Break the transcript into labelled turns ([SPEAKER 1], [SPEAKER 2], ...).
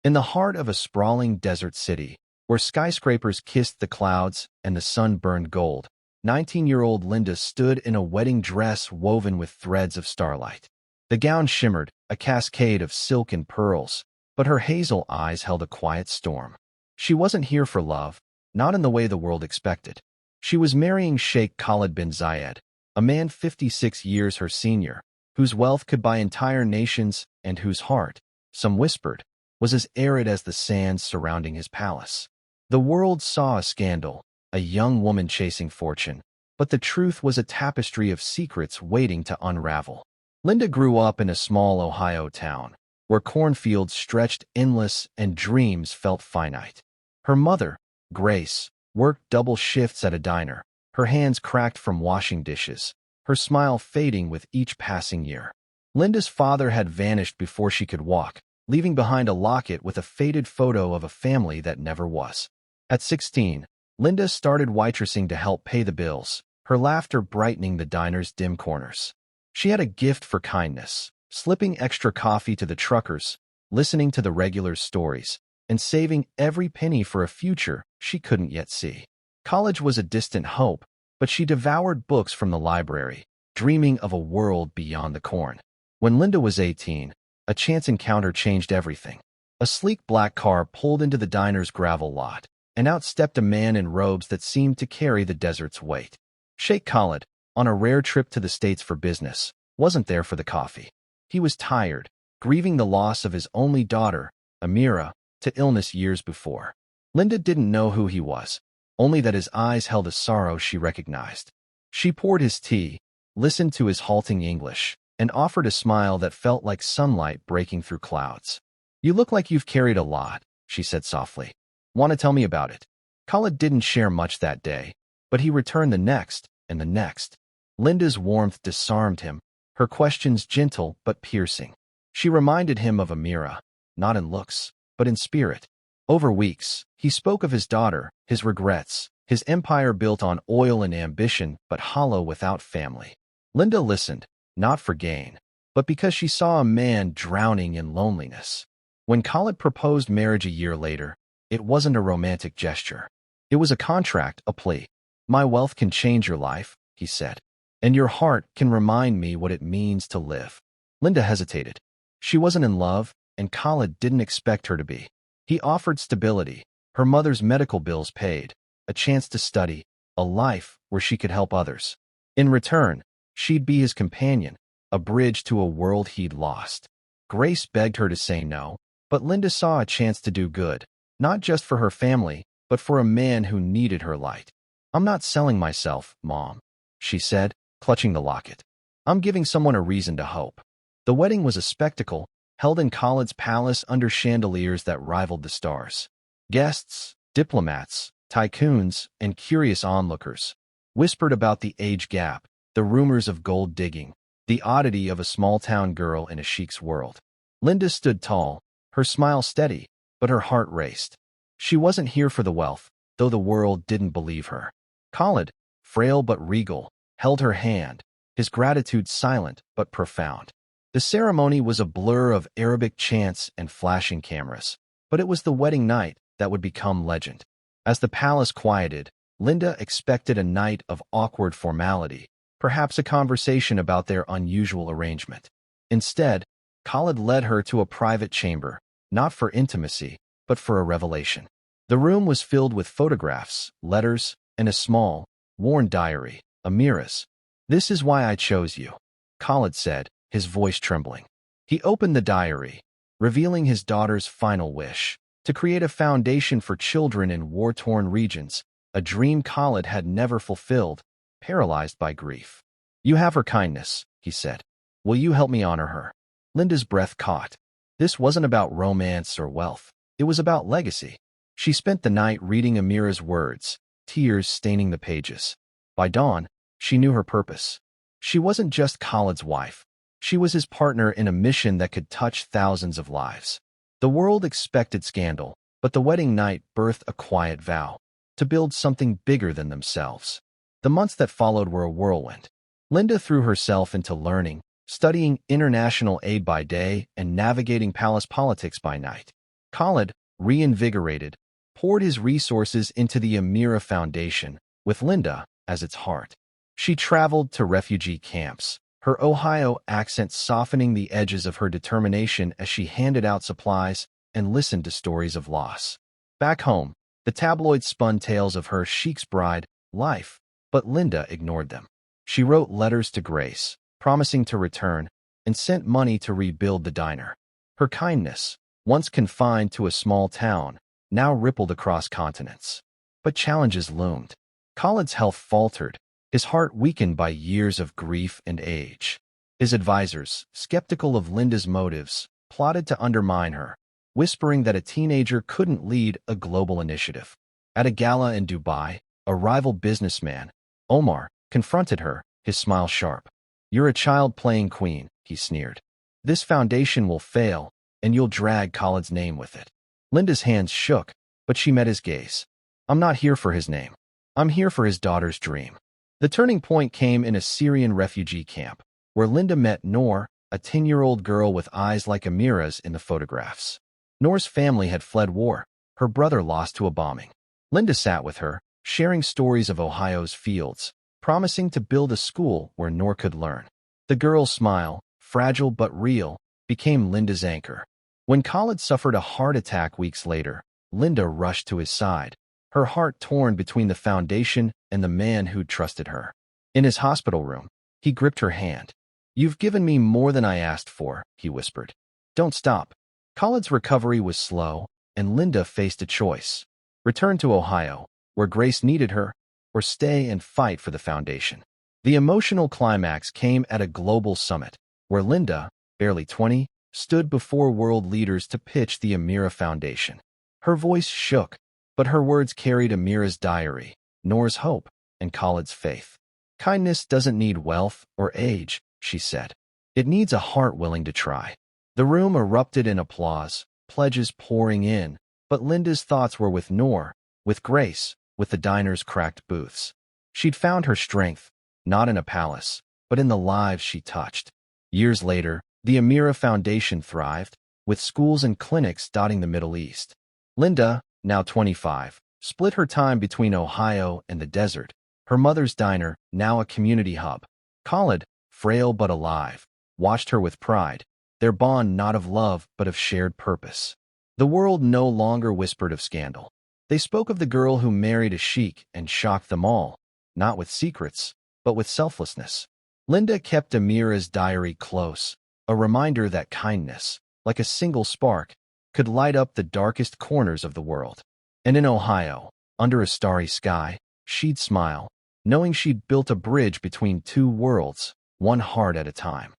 [SPEAKER 1] In the heart of a sprawling desert city, where skyscrapers kissed the clouds and the sun burned gold, 19-year-old Linda stood in a wedding dress woven with threads of starlight. The gown shimmered, a cascade of silk and pearls, but her hazel eyes held a quiet storm. She wasn't here for love, not in the way the world expected. She was marrying Sheikh Khalid bin Zayed, a man 56 years her senior, whose wealth could buy entire nations and whose heart, some whispered, was as arid as the sands surrounding his palace. The world saw a scandal, a young woman chasing fortune, but the truth was a tapestry of secrets waiting to unravel. Linda grew up in a small Ohio town, where cornfields stretched endless and dreams felt finite. Her mother, Grace, worked double shifts at a diner, her hands cracked from washing dishes, her smile fading with each passing year. Linda's father had vanished before she could walk, leaving behind a locket with a faded photo of a family that never was. At 16, Linda started waitressing to help pay the bills, her laughter brightening the diner's dim corners. She had a gift for kindness, slipping extra coffee to the truckers, listening to the regulars' stories, and saving every penny for a future she couldn't yet see. College was a distant hope, but she devoured books from the library, dreaming of a world beyond the corn. When Linda was 18, a chance encounter changed everything. A sleek black car pulled into the diner's gravel lot, and out stepped a man in robes that seemed to carry the desert's weight. Sheikh Khalid, on a rare trip to the States for business, wasn't there for the coffee. He was tired, grieving the loss of his only daughter, Amira, to illness years before. Linda didn't know who he was, only that his eyes held a sorrow she recognized. She poured his tea, listened to his halting English, and offered a smile that felt like sunlight breaking through clouds. "You look like you've carried a lot," she said softly. "Want to tell me about it?" Khalid didn't share much that day, but he returned the next and the next. Linda's warmth disarmed him, her questions gentle but piercing. She reminded him of Amira, not in looks, but in spirit. Over weeks, he spoke of his daughter, his regrets, his empire built on oil and ambition but hollow without family. Linda listened, not for gain, but because she saw a man drowning in loneliness. When Khalid proposed marriage a year later, it wasn't a romantic gesture. It was a contract, a plea. "My wealth can change your life," he said, "and your heart can remind me what it means to live." Linda hesitated. She wasn't in love, and Khalid didn't expect her to be. He offered stability, her mother's medical bills paid, a chance to study, a life where she could help others. In return, she'd be his companion, a bridge to a world he'd lost. Grace begged her to say no, but Linda saw a chance to do good, not just for her family, but for a man who needed her light. "I'm not selling myself, Mom," she said, clutching the locket. "I'm giving someone a reason to hope." The wedding was a spectacle, held in Khalid's palace under chandeliers that rivaled the stars. Guests, diplomats, tycoons, and curious onlookers whispered about the age gap, the rumors of gold digging, the oddity of a small-town girl in a sheik's world. Linda stood tall, her smile steady, but her heart raced. She wasn't here for the wealth, though the world didn't believe her. Khalid, frail but regal, held her hand, his gratitude silent but profound. The ceremony was a blur of Arabic chants and flashing cameras, but it was the wedding night that would become legend. As the palace quieted, Linda expected a night of awkward formality, perhaps a conversation about their unusual arrangement. Instead, Khalid led her to a private chamber, not for intimacy, but for a revelation. The room was filled with photographs, letters, and a small, worn diary, Amira's. "This is why I chose you," Khalid said, his voice trembling. He opened the diary, revealing his daughter's final wish, to create a foundation for children in war-torn regions, a dream Khalid had never fulfilled, paralyzed by grief. "You have her kindness," he said. "Will you help me honor her?" Linda's breath caught. This wasn't about romance or wealth. It was about legacy. She spent the night reading Amira's words, tears staining the pages. By dawn, she knew her purpose. She wasn't just Khalid's wife. She was his partner in a mission that could touch thousands of lives. The world expected scandal, but the wedding night birthed a quiet vow to build something bigger than themselves. The months that followed were a whirlwind. Linda threw herself into learning, studying international aid by day and navigating palace politics by night. Khalid, reinvigorated, poured his resources into the Amira Foundation, with Linda as its heart. She traveled to refugee camps, her Ohio accent softening the edges of her determination as she handed out supplies and listened to stories of loss. Back home, the tabloids spun tales of her sheikh's bride life, but Linda ignored them. She wrote letters to Grace, promising to return, and sent money to rebuild the diner. Her kindness, once confined to a small town, now rippled across continents. But challenges loomed. Khalid's health faltered, his heart weakened by years of grief and age. His advisors, skeptical of Linda's motives, plotted to undermine her, whispering that a teenager couldn't lead a global initiative. At a gala in Dubai, a rival businessman, Omar, confronted her, his smile sharp. "You're a child playing queen," he sneered. "This foundation will fail, and you'll drag Khalid's name with it." Linda's hands shook, but she met his gaze. "I'm not here for his name. I'm here for his daughter's dream." The turning point came in a Syrian refugee camp, where Linda met Noor, a 10-year-old girl with eyes like Amira's in the photographs. Noor's family had fled war, her brother lost to a bombing. Linda sat with her, sharing stories of Ohio's fields, promising to build a school where Noor could learn. The girl's smile, fragile but real, became Linda's anchor. When Khalid suffered a heart attack weeks later, Linda rushed to his side, her heart torn between the foundation and the man who'd trusted her. In his hospital room, he gripped her hand. "You've given me more than I asked for," he whispered. "Don't stop." Khalid's recovery was slow, and Linda faced a choice: return to Ohio, where Grace needed her, or stay and fight for the foundation. The emotional climax came at a global summit, where Linda, barely 20, stood before world leaders to pitch the Amira Foundation. Her voice shook, but her words carried Amira's diary, Noor's hope, and Khalid's faith. "Kindness doesn't need wealth or age," she said. "It needs a heart willing to try." The room erupted in applause, pledges pouring in, but Linda's thoughts were with Noor, with Grace, with the diner's cracked booths. She'd found her strength, not in a palace, but in the lives she touched. Years later, the Amira Foundation thrived, with schools and clinics dotting the Middle East. Linda, now 25, split her time between Ohio and the desert, her mother's diner now a community hub. Khalid, frail but alive, watched her with pride, their bond not of love but of shared purpose. The world no longer whispered of scandal. They spoke of the girl who married a sheikh and shocked them all, not with secrets, but with selflessness. Linda kept Amira's diary close, a reminder that kindness, like a single spark, could light up the darkest corners of the world. And in Ohio, under a starry sky, she'd smile, knowing she'd built a bridge between two worlds, one heart at a time.